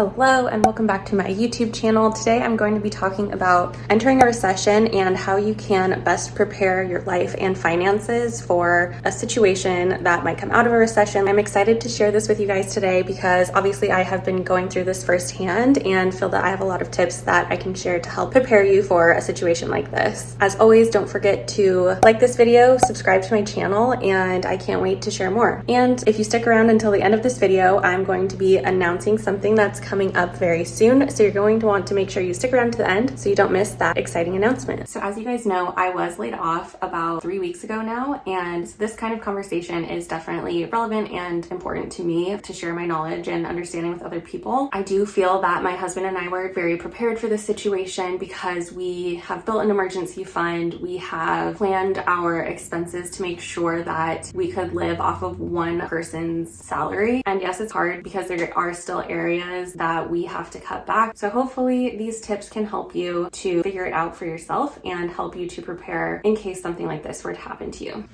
Hello and welcome back to my YouTube channel. Today I'm going to be talking about entering a recession and how you can best prepare your life and finances for a situation that might come out of a recession. I'm excited to share this with you guys today because obviously I have been going through this firsthand and feel that I have a lot of tips that I can share to help prepare you for a situation like this. As always, don't forget to like this video, subscribe to my channel, and I can't wait to share more. And if you stick around until the end of this video, I'm going to be announcing something that's coming up very soon. So you're going to want to make sure you stick around to the end so you don't miss that exciting announcement. So as you guys know, I was laid off about 3 weeks ago now, and this kind of conversation is definitely relevant and important to me to share my knowledge and understanding with other people. I do feel that my husband and I were very prepared for this situation because we have built an emergency fund. We have planned our expenses to make sure that we could live off of one person's salary. And yes, it's hard because there are still areas that we have to cut back. So hopefully these tips can help you to figure it out for yourself and help you to prepare in case something like this were to happen to you.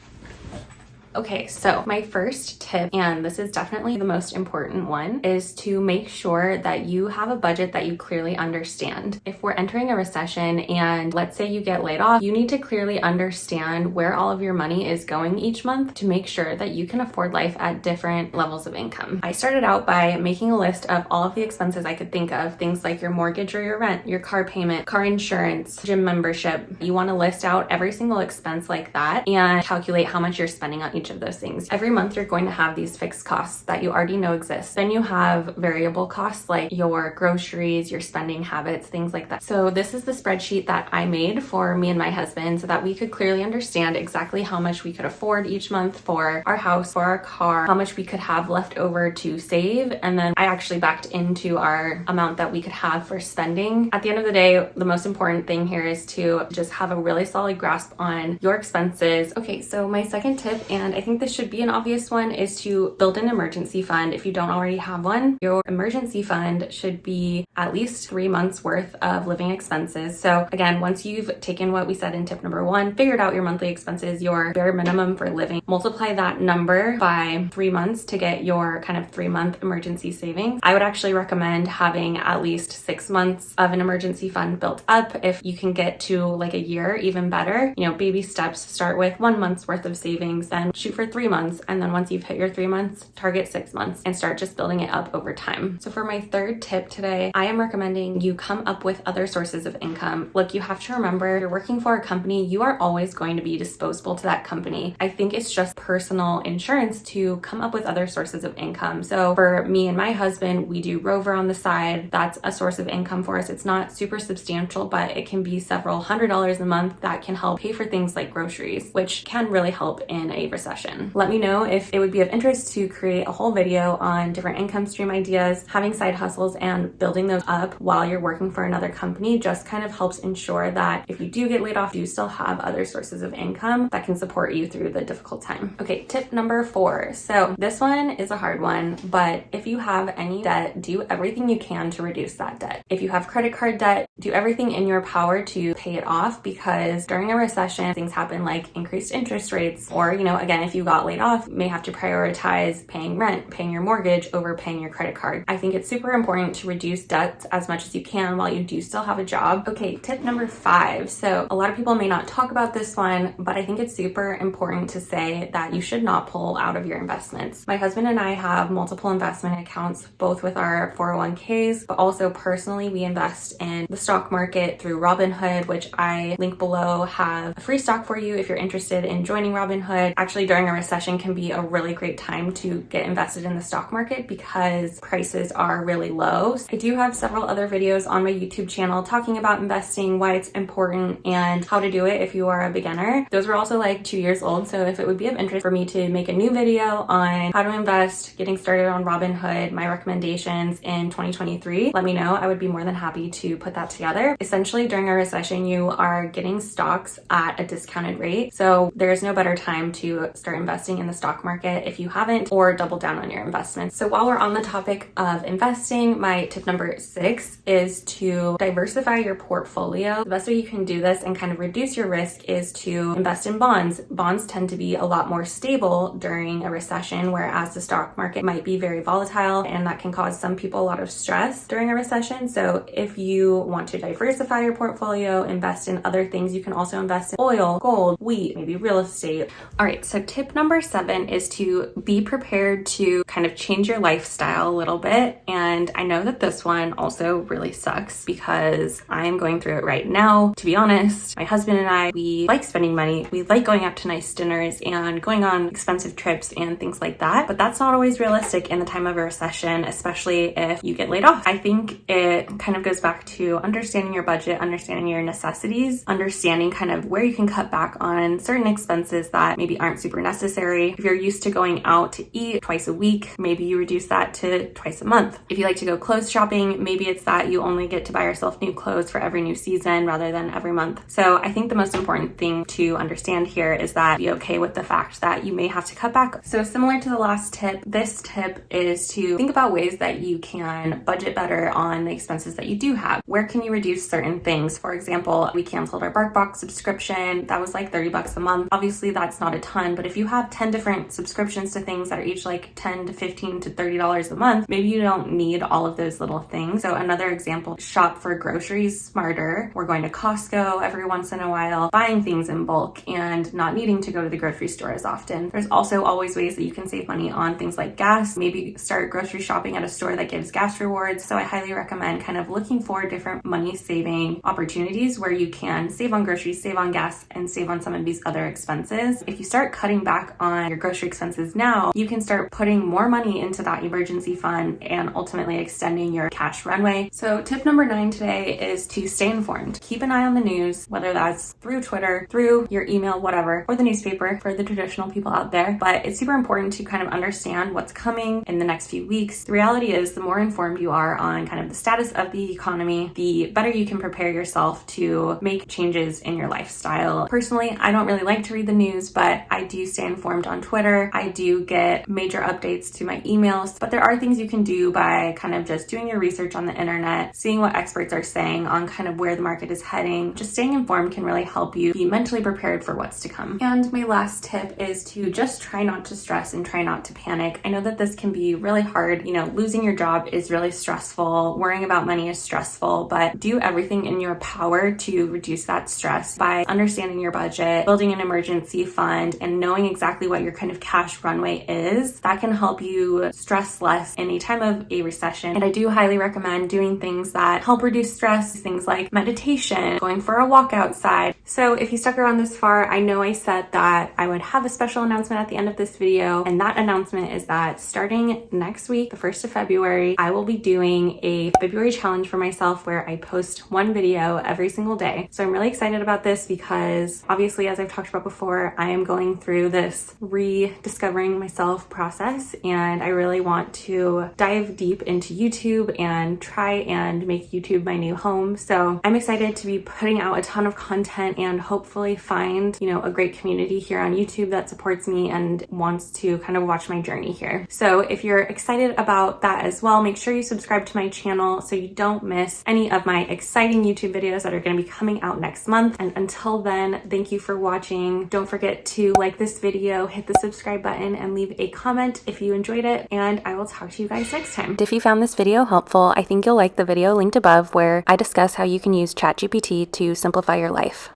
Okay, so my first tip, and this is definitely the most important one, is to make sure that you have a budget that you clearly understand. If we're entering a recession and let's say you get laid off, you need to clearly understand where all of your money is going each month to make sure that you can afford life at different levels of income. I started out by making a list of all of the expenses I could think of, things like your mortgage or your rent, your car payment, car insurance, gym membership. You want to list out every single expense like that and calculate how much you're spending on each of those things. Every month you're going to have these fixed costs that you already know exist. Then you have variable costs like your groceries, your spending habits, things like that. So this is the spreadsheet that I made for me and my husband so that we could clearly understand exactly how much we could afford each month for our house, for our car, how much we could have left over to save. And then I actually backed into our amount that we could have for spending. At the end of the day, the most important thing here is to just have a really solid grasp on your expenses. Okay, so my second tip, and I think this should be an obvious one, is to build an emergency fund. If you don't already have one, your emergency fund should be at least 3 months worth of living expenses. So again, once you've taken what we said in tip number 1, figured out your monthly expenses, your bare minimum for living, multiply that number by 3 months to get your kind of 3-month emergency savings. I would actually recommend having at least 6 months of an emergency fund built up. If you can get to like a year, even better. You know, baby steps, start with 1 month's worth of savings, then shoot for 3 months, and then once you've hit your 3 months, target 6 months and start just building it up over time. So for my third tip today, I am recommending you come up with other sources of income. Look, you have to remember, you're working for a company, you are always going to be disposable to that company. I think it's just personal insurance to come up with other sources of income. So for me and my husband, we do Rover on the side. That's a source of income for us. It's not super substantial, but it can be several $100s a month that can help pay for things like groceries, which can really help in a recession. Let me know if it would be of interest to create a whole video on different income stream ideas. Having side hustles and building those up while you're working for another company just kind of helps ensure that if you do get laid off, you still have other sources of income that can support you through the difficult time. Okay, tip number 4. So this one is a hard one, but if you have any debt, do everything you can to reduce that debt. If you have credit card debt, do everything in your power to pay it off, because during a recession, things happen like increased interest rates, or, you know, again, if you got laid off, you may have to prioritize paying rent, paying your mortgage over paying your credit card. I think it's super important to reduce debts as much as you can while you do still have a job. Okay, tip number 5. So a lot of people may not talk about this one, but I think it's super important to say that you should not pull out of your investments. My husband and I have multiple investment accounts, both with our 401ks, but also personally, we invest in the stock market through Robinhood, which I link below, have a free stock for you if you're interested in joining Robinhood. Actually, during a recession can be a really great time to get invested in the stock market because prices are really low. I do have several other videos on my YouTube channel talking about investing, why it's important, and how to do it if you are a beginner. Those were also like 2 years old, so if it would be of interest for me to make a new video on how to invest, getting started on Robinhood, my recommendations in 2023, let me know. I would be more than happy to put that together. Essentially, during a recession, you are getting stocks at a discounted rate, so there's no better time to start investing in the stock market if you haven't, or double down on your investments. So while we're on the topic of investing, my tip number 6 is to diversify your portfolio. The best way you can do this and kind of reduce your risk is to invest in bonds. Bonds tend to be a lot more stable during a recession, whereas the stock market might be very volatile, and that can cause some people a lot of stress during a recession. So if you want to diversify your portfolio, invest in other things, you can also invest in oil, gold, wheat, maybe real estate. All right, so tip number 7 is to be prepared to kind of change your lifestyle a little bit. And I know that this one also really sucks because I'm going through it right now. To be honest, my husband and I, we like spending money. We like going out to nice dinners and going on expensive trips and things like that. But that's not always realistic in the time of a recession, especially if you get laid off. I think it kind of goes back to understanding your budget, understanding your necessities, understanding kind of where you can cut back on certain expenses that maybe aren't super necessary. If you're used to going out to eat twice a week, maybe you reduce that to twice a month. If you like to go clothes shopping, maybe it's that you only get to buy yourself new clothes for every new season rather than every month. So I think the most important thing to understand here is that be okay with the fact that you may have to cut back. So similar to the last tip, this tip is to think about ways that you can budget better on the expenses that you do have. Where can you reduce certain things? For example, we canceled our BarkBox subscription. That was like $30 a month. Obviously that's not a ton, but if you have 10 different subscriptions to things that are each like $10 to $15 to $30 a month, maybe you don't need all of those little things. So another example, shop for groceries smarter. We're going to Costco every once in a while, buying things in bulk and not needing to go to the grocery store as often. There's also always ways that you can save money on things like gas. Maybe start grocery shopping at a store that gives gas rewards. So I highly recommend kind of looking for different money saving opportunities where you can save on groceries, save on gas, and save on some of these other expenses. If you start cutting back on your grocery expenses now, you can start putting more money into that emergency fund and ultimately extending your cash runway. So tip number 9 today is to stay informed. Keep an eye on the news, whether that's through Twitter, through your email, whatever, or the newspaper for the traditional people out there. But it's super important to kind of understand what's coming in the next few weeks. The reality is the more informed you are on kind of the status of the economy, the better you can prepare yourself to make changes in your lifestyle. Personally, I don't really like to read the news, but I do stay informed on Twitter. I do get major updates to my emails, but there are things you can do by kind of just doing your research on the internet, seeing what experts are saying on kind of where the market is heading. Just staying informed can really help you be mentally prepared for what's to come. And my last tip is to just try not to stress and try not to panic. I know that this can be really hard. You know, losing your job is really stressful. Worrying about money is stressful, but do everything in your power to reduce that stress by understanding your budget, building an emergency fund, and knowing exactly what your kind of cash runway is. That can help you stress less in a time of a recession. And I do highly recommend doing things that help reduce stress, things like meditation, going for a walk outside. So if you stuck around this far, I know I said that I would have a special announcement at the end of this video, and that announcement is that starting next week, the 1st of February, I will be doing a February challenge for myself where I post one video every single day. So I'm really excited about this because obviously, as I've talked about before, I am going through this rediscovering myself process, and I really want to dive deep into YouTube and try and make YouTube my new home. So I'm excited to be putting out a ton of content and hopefully find, a great community here on YouTube that supports me and wants to kind of watch my journey here. So if you're excited about that as well, make sure you subscribe to my channel so you don't miss any of my exciting YouTube videos that are going to be coming out next month. And until then, thank you for watching. Don't forget to like this video, hit the subscribe button, and leave a comment if you enjoyed it, and I will talk to you guys next time. If you found this video helpful, I think you'll like the video linked above where I discuss how you can use ChatGPT to simplify your life.